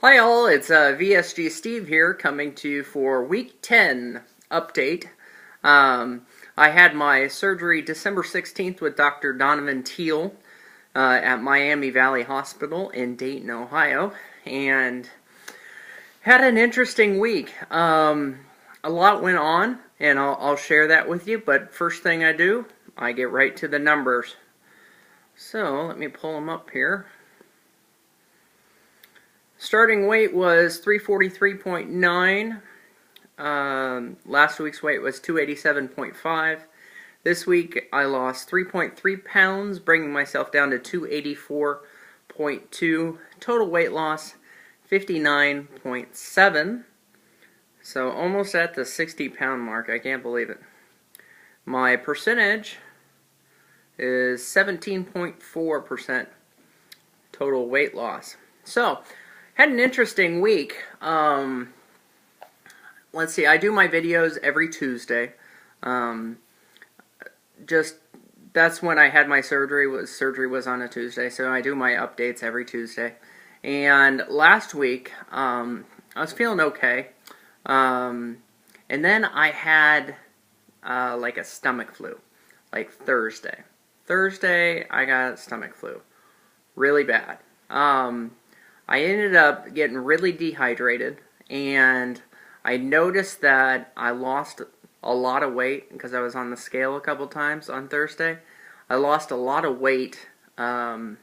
Hi all, it's VSG Steve here coming to you for week 10 update. I had my surgery December 16th with Dr. Donovan Teal at Miami Valley Hospital in Dayton, Ohio, and had an interesting week. A lot went on, and I'll share that with you, but first thing I do, I get right to the numbers. So, let me pull them up here. Starting weight was 343.9. Last week's weight was 287.5. This week I lost 3.3 pounds, bringing myself down to 284.2. Total weight loss 59.7. So almost at the 60 pound mark. I can't believe it. My percentage is 17.4% total weight loss. So, had an interesting week. Let's see, I do my videos every Tuesday. That's when I had my surgery. Surgery was on a Tuesday, so I do my updates every Tuesday. And last week, I was feeling okay. And then I had like a stomach flu, like Thursday. Thursday, I got stomach flu, really bad. I ended up getting really dehydrated, and I noticed that I lost a lot of weight because I was on the scale a couple times on Thursday. I lost a lot of weight in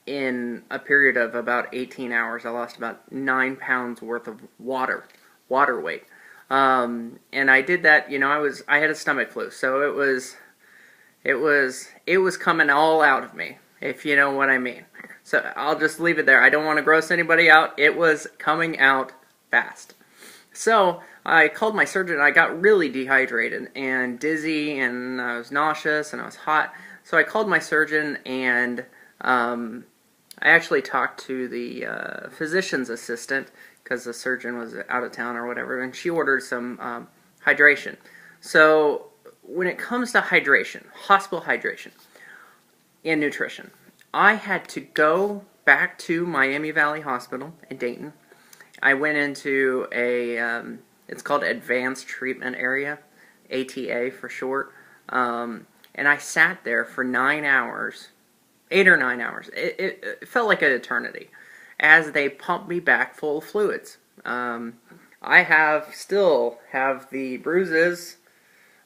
a period of about 18 hours. I lost about 9 pounds worth of water weight. And I did that, I had a stomach flu, so it was coming all out of me, if you know what I mean. So I'll just leave it there. I don't want to gross anybody out. It was coming out fast. So I called my surgeon. I got really dehydrated and dizzy, and I was nauseous, and I was hot. So I called my surgeon, and I actually talked to the physician's assistant because the surgeon was out of town or whatever, and she ordered some hydration. So when it comes to hydration, hospital hydration, and nutrition, I had to go back to Miami Valley Hospital in Dayton. I went into it's called Advanced Treatment Area, ATA for short, and I sat there for 9 hours, 8 or 9 hours. It felt like an eternity as they pumped me back full of fluids. I still have the bruises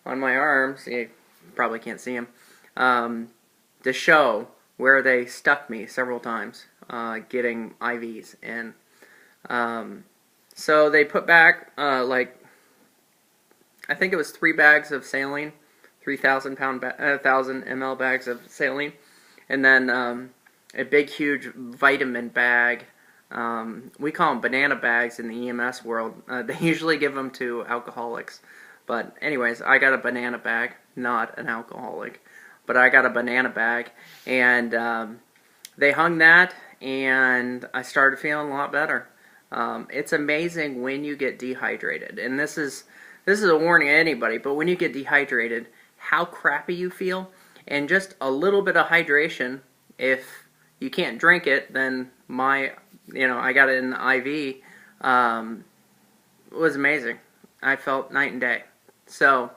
on my arms. You probably can't see them. To show where they stuck me several times getting IVs in. So they put back I think it was 3 bags of saline, 3,000 ml bags of saline, and then a big huge vitamin bag. We call them banana bags in the EMS world. They usually give them to alcoholics, but anyways, I got a banana bag, not an alcoholic. But I got a banana bag, and they hung that, and I started feeling a lot better. It's amazing when you get dehydrated, and this is a warning to anybody, but when you get dehydrated, how crappy you feel, and just a little bit of hydration, if you can't drink it, then I got it in the IV, was amazing. I felt night and day. So,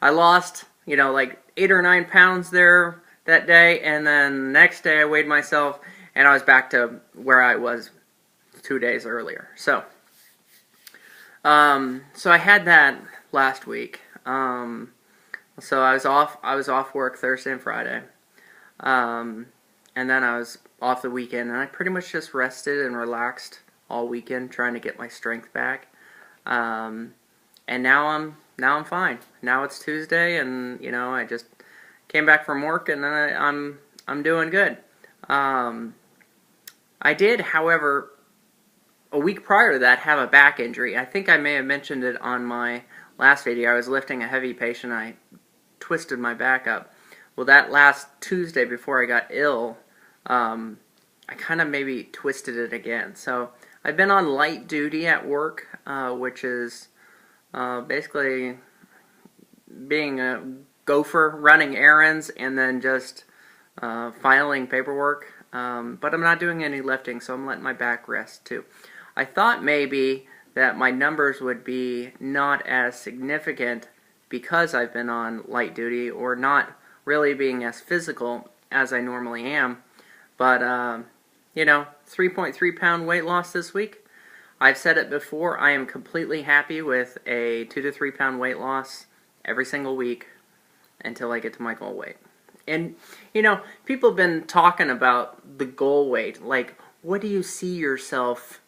I lost, like 8 or 9 pounds there that day, and then the next day I weighed myself, and I was back to where I was 2 days earlier. So I had that last week. So I was off work Thursday and Friday, and then I was off the weekend, and I pretty much just rested and relaxed all weekend, trying to get my strength back. And now I'm fine. Now it's Tuesday, and I just came back from work, and then I'm doing good. I did, however, a week prior to that, have a back injury. I think I may have mentioned it on my last video. I was lifting a heavy patient. I twisted my back up. Well, that last Tuesday before I got ill, I kind of maybe twisted it again. So I've been on light duty at work, which is basically being a gopher, running errands, and then just filing paperwork. but I'm not doing any lifting, so I'm letting my back rest too. I thought maybe that my numbers would be not as significant because I've been on light duty, or not really being as physical as I normally am. But, 3.3 pound weight loss this week. I've said it before, I am completely happy with a 2 to 3 pound weight loss every single week until I get to my goal weight. And, people have been talking about the goal weight. Like, what do you see yourself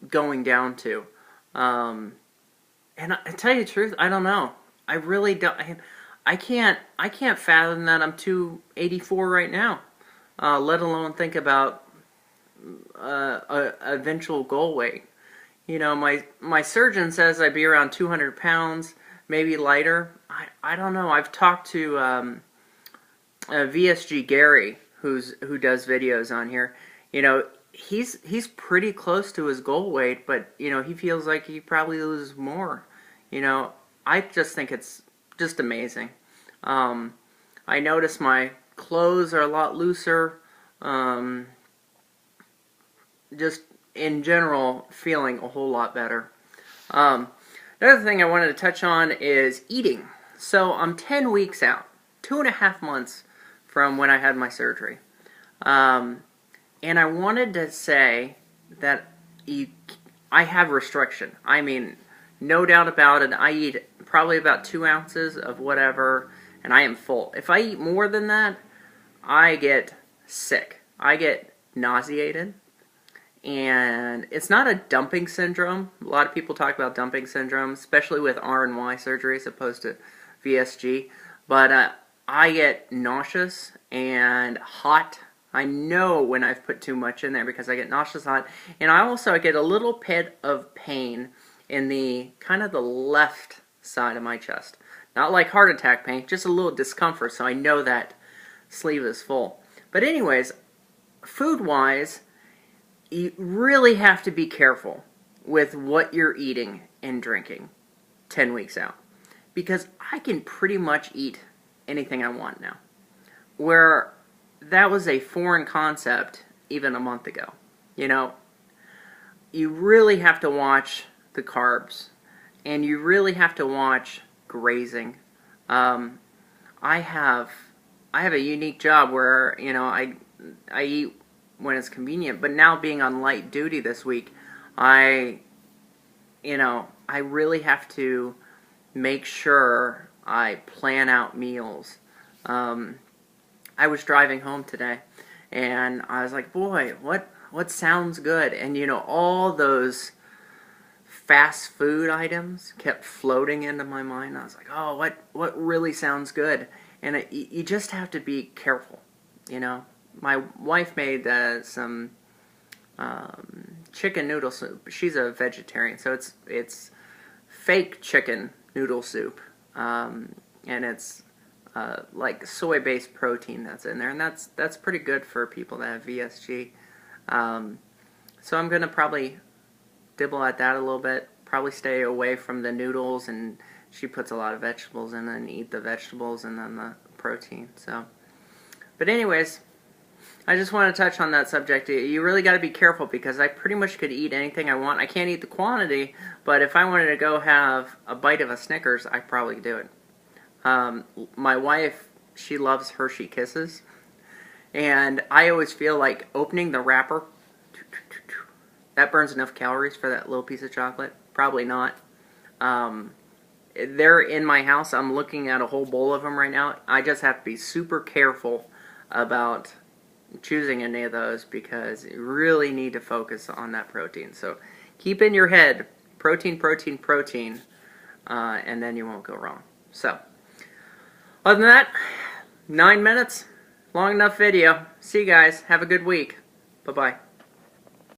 going down to? And I tell you the truth, I don't know. I really don't. I can't fathom that I'm 284 right now, let alone think about a eventual goal weight. My surgeon says I'd be around 200 pounds, maybe lighter. I don't know. I've talked to VSG Gary, who does videos on here. He's pretty close to his goal weight, but he feels like he probably loses more. I just think it's just amazing. I notice my clothes are a lot looser. Just in general, feeling a whole lot better. Another thing I wanted to touch on is eating. So I'm 10 weeks out, 2.5 months from when I had my surgery. And I wanted to say that I have restriction. I mean, no doubt about it. I eat probably about 2 ounces of whatever, and I am full. If I eat more than that, I get sick. I get nauseated. And it's not a dumping syndrome. A lot of people talk about dumping syndrome, especially with R&Y surgery as opposed to VSG. But I get nauseous and hot. I know when I've put too much in there because I get nauseous, hot. And I get a little bit of pain in the kind of the left side of my chest. Not like heart attack pain, just a little discomfort, so I know that sleeve is full. But anyways, food-wise, you really have to be careful with what you're eating and drinking 10 weeks out. Because I can pretty much eat anything I want now. Where that was a foreign concept even a month ago. You really have to watch the carbs. And you really have to watch grazing. I have a unique job where, I eat when it's convenient, but now being on light duty this week, I really have to make sure I plan out meals. I was driving home today, and I was like, boy, what sounds good? And all those fast food items kept floating into my mind. I was like, oh, what really sounds good? And you just have to be careful, My wife made some chicken noodle soup. She's a vegetarian, so it's fake chicken noodle soup, and it's like soy-based protein that's in there, and that's pretty good for people that have VSG. So I'm gonna probably dibble at that a little bit. Probably stay away from the noodles, and she puts a lot of vegetables in, and eat the vegetables and then the protein. So, but anyways, I just want to touch on that subject. You really got to be careful because I pretty much could eat anything I want. I can't eat the quantity, but if I wanted to go have a bite of a Snickers, I probably could do it. My wife, she loves Hershey Kisses, and I always feel like opening the wrapper, that burns enough calories for that little piece of chocolate. Probably not. They're in my house. I'm looking at a whole bowl of them right now. I just have to be super careful about choosing any of those because you really need to focus on that protein. So keep in your head, protein, protein, protein, and then you won't go wrong. So, other than that, 9 minutes, long enough video. See you guys. Have a good week. Bye-bye.